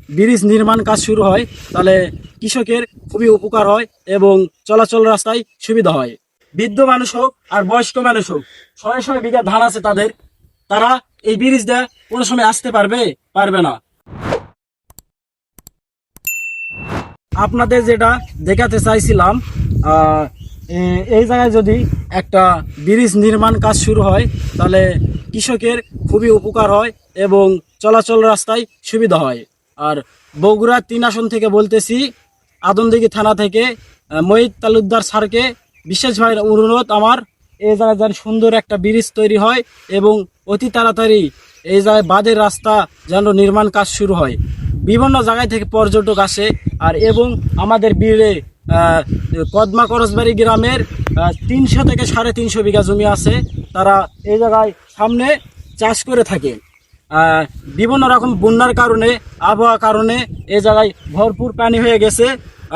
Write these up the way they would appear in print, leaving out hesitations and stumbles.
Bridge নির্মাণ কাজ শুরু হয় তাহলে কৃষকের খুবই উপকার হয় এবং চলাচল রাস্তায় সুবিধা হয়। বৃদ্ধ মানুষ হোক আর বয়স্ক মানুষ হোক, 600 বিঘা ধান আছে তাদের, তারা এই ব্রিজ দিয়ে কোনো সময় আসতে পারবে না। আপনাদের যেটা দেখাতে চাইছিলাম, এই জায়গায় যদি একটা ব্রিজ নির্মাণ কাজ শুরু হয় তাহলে কৃষকের খুবই উপকার হয় এবং চলাচল রাস্তায় সুবিধা হয়। আর বগুড়া 3 আসন থেকে বলতেছি, আদমদিঘি থানা থেকে মহিত তালুকদার স্যারকে বিশেষভাবে অনুরোধ আমার, এই জায়গায় যেন সুন্দর একটা ব্রিজ তৈরি হয় এবং অতি তাড়াতাড়ি এই জায়গায় বাঁধের রাস্তা যেন নির্মাণ কাজ শুরু হয়। বিভিন্ন জায়গায় থেকে পর্যটক আসে আর এবং আমাদের বীরে কদমা করসবাড়ি গ্রামের 300 থেকে 350 বিঘা জমি আছে, তারা এই জায়গায় সামনে চাষ করে থাকে। বিভিন্ন রকম বন্যার কারণে, আবহাওয়ার কারণে এই জায়গায় ভরপুর পানি হয়ে গেছে,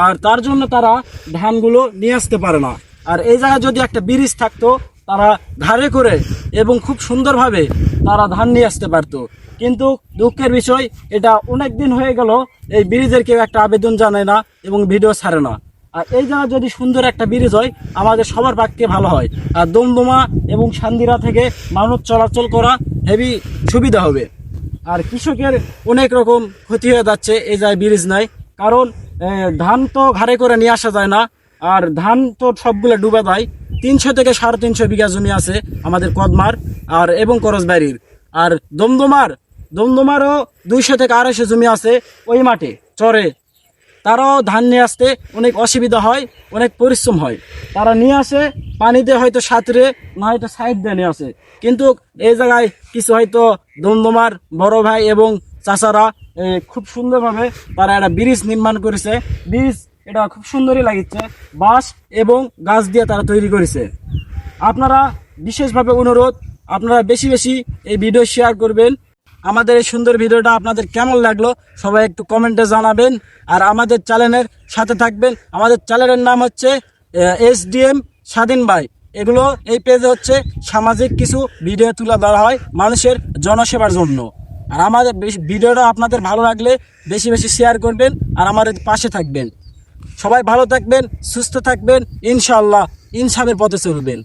আর তার জন্য তারা ধানগুলো নিয়ে আসতে পারে না। আর এই জায়গায় যদি একটা ব্রিজ থাকতো, তারা ঘাড়ে করে এবং খুব সুন্দরভাবে তারা ধান নিয়ে আসতে পারতো। কিন্তু দুঃখের বিষয়, এটা অনেক দিন হয়ে গেল এই ব্রিজের কেউ একটা আবেদন জানায় না এবং ভিডিও ছাড়ে না। আর এই জায়গায় যদি সুন্দর একটা ব্রিজ হয়, আমাদের সবার পক্ষে ভালো হয়। আর দমদমা এবং সান্দিরা থেকে মানুষ চলাচল করা হেভি সুবিধা হবে। আর কৃষকের অনেক রকম ক্ষতি হয়ে যাচ্ছে এই জায়গায় ব্রিজ নাই, কারণ ধান তো ঘাড়ে করে নিয়ে আসা যায় না, আর ধান তো সবগুলো ডুবে যায়। 300 থেকে 350 বিঘা জমি আছে আমাদের কদমার আর এবং করসবাড়ির। আর দমদমারও 200 থেকে 250 জমি আছে ওই মাঠে চরে, তারাও ধান নিয়ে আসতে অনেক অসুবিধা হয়, অনেক পরিশ্রম হয়। তারা নিয়ে আসে পানিতে হয়তো সাঁতরে, না হয়তো সাইড দিয়ে নিয়ে আসে। কিন্তু এই জায়গায় কিছু হয়তো দমদমার বড় ভাই এবং চাচারা খুব সুন্দরভাবে তারা একটা ব্রিজ নির্মাণ করেছে। ব্রিজ এটা খুব সুন্দরই লাগিচ্ছে, বাঁশ এবং গাছ দিয়ে তারা তৈরি করেছে। আপনারা বিশেষভাবে অনুরোধ, আপনারা বেশি বেশি এই ভিডিও শেয়ার করবেন। আমাদের এই সুন্দর ভিডিওটা আপনাদের কেমন লাগলো সবাই একটু কমেন্টে জানাবেন। আর আমাদের চ্যানেলের সাথে থাকবেন। আমাদের চ্যানেলের নাম হচ্ছে SDM স্বাধীন ভাই। এগুলো এই পেজে হচ্ছে সামাজিক কিছু ভিডিও তুলে ধরা হয় মানুষের জনসেবার জন্য। আর আমাদের ভিডিওটা আপনাদের ভালো লাগলে বেশি বেশি শেয়ার করবেন আর আমাদের পাশে থাকবেন। সবাই ভালো থাকবেন, সুস্থ থাকবেন, ইনশাআল্লাহ ইনসাফের পথে চলবেন।